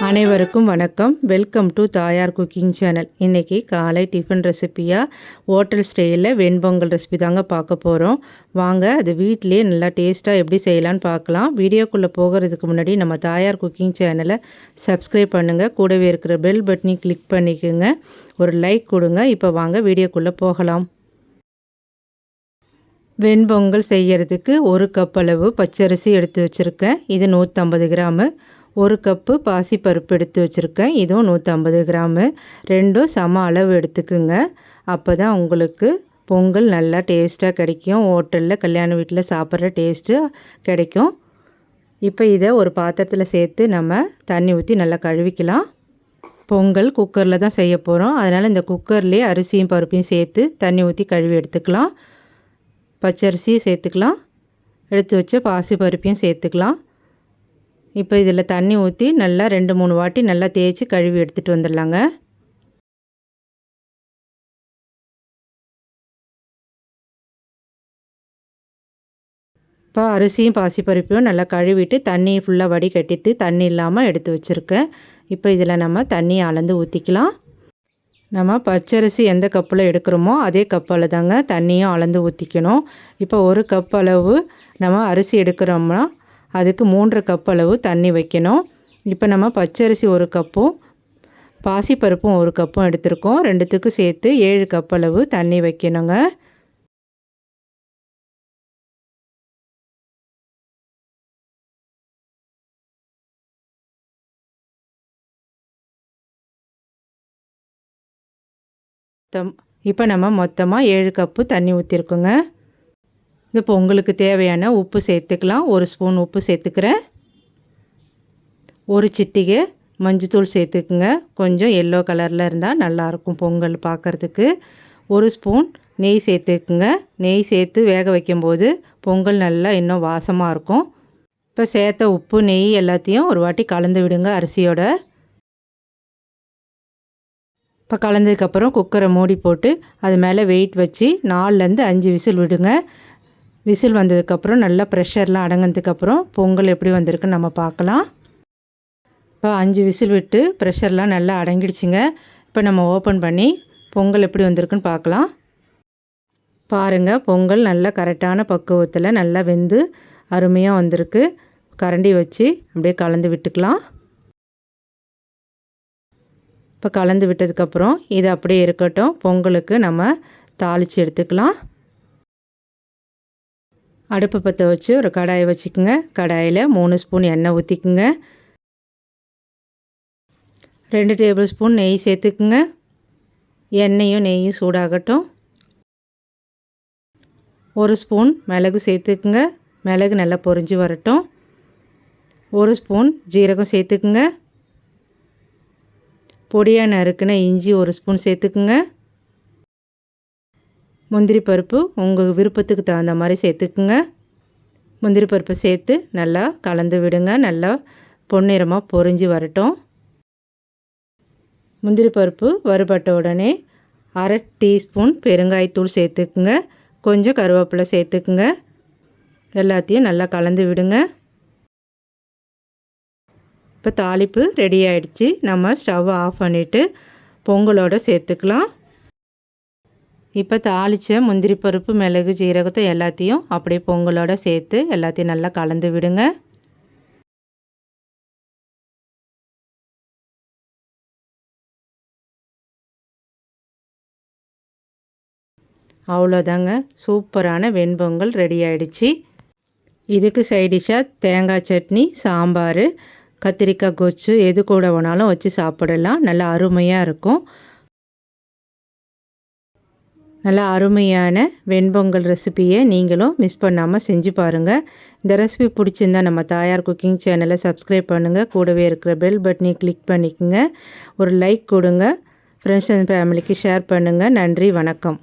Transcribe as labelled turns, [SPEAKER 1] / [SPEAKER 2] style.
[SPEAKER 1] அனைவருக்கும் வணக்கம். Welcome to தாயார் குக்கிங் சேனல். இன்றைக்கி காலை டிஃபன் ரெசிப்பியாக ஹோட்டல் ஸ்டைலில் வெண்பொங்கல் ரெசிபி தாங்க பார்க்க போகிறோம். வாங்க அது வீட்டிலே நல்லா டேஸ்ட்டாக எப்படி செய்யலான்னு பார்க்கலாம். வீடியோக்குள்ளே போகிறதுக்கு முன்னாடி நம்ம தாயார் குக்கிங் சேனலை சப்ஸ்கிரைப் பண்ணுங்கள். கூடவே இருக்கிற பெல் பட்டனையும் கிளிக் பண்ணிக்கோங்க. ஒரு லைக் கொடுங்க. இப்போ வாங்க வீடியோக்குள்ளே போகலாம். வெண்பொங்கல் செய்கிறதுக்கு 1 கப் அளவு பச்சரிசி எடுத்து வச்சுருக்கேன். இது 150 கிராமு. 1 கப்பு பாசிப்பருப்பு எடுத்து வச்சுருக்கேன். இதுவும் 150 கிராமு. ரெண்டும் சம அளவு எடுத்துக்குங்க. அப்போ தான் உங்களுக்கு பொங்கல் நல்லா டேஸ்ட்டாக கிடைக்கும். ஹோட்டலில் கல்யாண வீட்டில் சாப்பிட்ற டேஸ்ட்டு கிடைக்கும். இப்போ இதை ஒரு பாத்திரத்தில் சேர்த்து நம்ம தண்ணி ஊற்றி நல்லா கழுவிக்கலாம். பொங்கல் குக்கரில் தான் செய்ய போகிறோம். அதனால் இந்த குக்கர்லேயே அரிசியும் பருப்பையும் சேர்த்து தண்ணி ஊற்றி கழுவி எடுத்துக்கலாம். பச்சரிசியும் சேர்த்துக்கலாம். எடுத்து வச்ச பாசி பருப்பையும் சேர்த்துக்கலாம். இப்போ இதில் தண்ணி ஊற்றி நல்லா 2-3 வாட்டி நல்லா தேய்ச்சி கழுவி எடுத்துகிட்டு வந்துடலாங்க. இப்போ அரிசியும் பாசிப்பருப்பையும் நல்லா கழுவிட்டு தண்ணி ஃபுல்லாக வடிகட்டிட்டு தண்ணி இல்லாமல் எடுத்து வச்சுருக்கேன். இப்போ இதில் நம்ம தண்ணியை அளந்து ஊற்றிக்கலாம். நம்ம பச்சரிசி எந்த கப்பில் எடுக்கிறோமோ அதே கப்பால் தாங்க தண்ணியும் அளந்து ஊற்றிக்கணும். இப்போ 1 கப் அளவு நம்ம அரிசி எடுக்கிறோம்னா அதுக்கு 3 கப் அளவு தண்ணி வைக்கணும். இப்போ நம்ம பச்சரிசி 1 கப்பும் பாசிப்பருப்பும் 1 கப்பும் எடுத்திருக்கோம். ரெண்டுத்துக்கும் சேர்த்து 7 கப் அளவு தண்ணி வைக்கணுங்க. இப்போ நம்ம மொத்தமாக 7 கப்பு தண்ணி ஊற்றிருக்கோங்க. இப்போ உங்களுக்கு தேவையான உப்பு சேர்த்துக்கலாம். 1 ஸ்பூன் உப்பு சேர்த்துக்கிறேன். 1 சிட்டிகை மஞ்சத்தூள் சேர்த்துக்குங்க. கொஞ்சம் எல்லோ கலரில் இருந்தால் நல்லாயிருக்கும் பொங்கல் பார்க்குறதுக்கு. 1 ஸ்பூன் நெய் சேர்த்துக்குங்க. நெய் சேர்த்து வேக வைக்கும்போது பொங்கல் நல்லா இன்னும் வாசமாக இருக்கும். இப்போ சேர்த்த உப்பு நெய் எல்லாத்தையும் ஒரு வாட்டி கலந்து விடுங்க அரிசியோட. இப்போ கலந்ததுக்கப்புறம் குக்கரை மூடி போட்டு அது மேலே வெயிட் வச்சு 4லேருந்து 5 விசில் விடுங்க. விசில் வந்ததுக்கப்புறம் நல்லா ப்ரெஷர்லாம் அடங்கினதுக்கப்புறம் பொங்கல் எப்படி வந்திருக்குன்னு நம்ம பார்க்கலாம். இப்போ 5 விசில் விட்டு ப்ரெஷர்லாம் நல்லா அடங்கிடுச்சுங்க. இப்போ நம்ம ஓப்பன் பண்ணி பொங்கல் எப்படி வந்திருக்குன்னு பார்க்கலாம். பாருங்கள், பொங்கல் நல்லா கரெக்டான பக்குவத்தில் நல்லா வெந்து அருமையாக வந்திருக்கு. கரண்டி வச்சு அப்படியே கலந்து விட்டுக்கலாம். இப்போ கலந்து விட்டதுக்கப்புறம் இது அப்படியே இருக்கட்டும். பொங்கலுக்கு நம்ம தாளித்து எடுத்துக்கலாம். அடுப்பு பற்ற வச்சு ஒரு கடாயை வச்சுக்கோங்க. கடாயில் 3 ஸ்பூன் எண்ணெய் ஊற்றிக்குங்க. 2 டேபிள் ஸ்பூன் நெய் சேர்த்துக்குங்க. எண்ணெயும் நெய்யும் சூடாகட்டும். 1 ஸ்பூன் மிளகு சேர்த்துக்குங்க. மிளகு நல்லா பொரிஞ்சு வரட்டும். 1 ஸ்பூன் ஜீரகம் சேர்த்துக்குங்க. பொடியாக நறுக்குன இஞ்சி 1 ஸ்பூன் சேர்த்துக்குங்க. முந்திரி பருப்பு உங்கள் விருப்பத்துக்கு தகுந்த மாதிரி சேர்த்துக்குங்க. முந்திரி பருப்பை சேர்த்து நல்லா கலந்து விடுங்க. நல்லா பொன்னிறமாக பொரிஞ்சு வரட்டும். முந்திரி பருப்பு வறுபட்ட உடனே 1/2 டீஸ்பூன் பெருங்காயத்தூள் சேர்த்துக்குங்க. கொஞ்சம் கருவேப்பிலை சேர்த்துக்குங்க. எல்லாத்தையும் நல்லா கலந்து விடுங்க. இப்போ தாளிப்பு ரெடி ஆகிடுச்சு. நம்ம ஸ்டவ் ஆஃப் பண்ணிவிட்டு பொங்கலோடு சேர்த்துக்கலாம். இப்போ தாளித்த முந்திரி பருப்பு மிளகு ஜீரகத்தை எல்லாத்தையும் அப்படியே பொங்கலோடு சேர்த்து எல்லாத்தையும் நல்லா கலந்து விடுங்க. அவ்வளோதாங்க, சூப்பரான வெண்பொங்கல் ரெடி ஆகிடுச்சு. இதுக்கு சைடிஷாக தேங்காய் சட்னி, சாம்பார், கத்திரிக்காய் கொச்சு எது கூட வேணாலும் வச்சு சாப்பிடலாம். நல்லா அருமையாக இருக்கும். நல்லா அருமையான வெண்பொங்கல் ரெசிப்பியை நீங்களும் மிஸ் பண்ணாமல் செஞ்சு பாருங்கள். இந்த ரெசிபி பிடிச்சிருந்தால் நம்ம தாயார் குக்கிங் சேனலை சப்ஸ்கிரைப் பண்ணுங்கள். கூடவே இருக்கிற பெல் பட்டனை கிளிக் பண்ணிக்கோங்க. ஒரு லைக் கொடுங்க. ஃப்ரெண்ட்ஸ் அண்ட் ஃபேமிலிக்கு ஷேர் பண்ணுங்கள். நன்றி, வணக்கம்.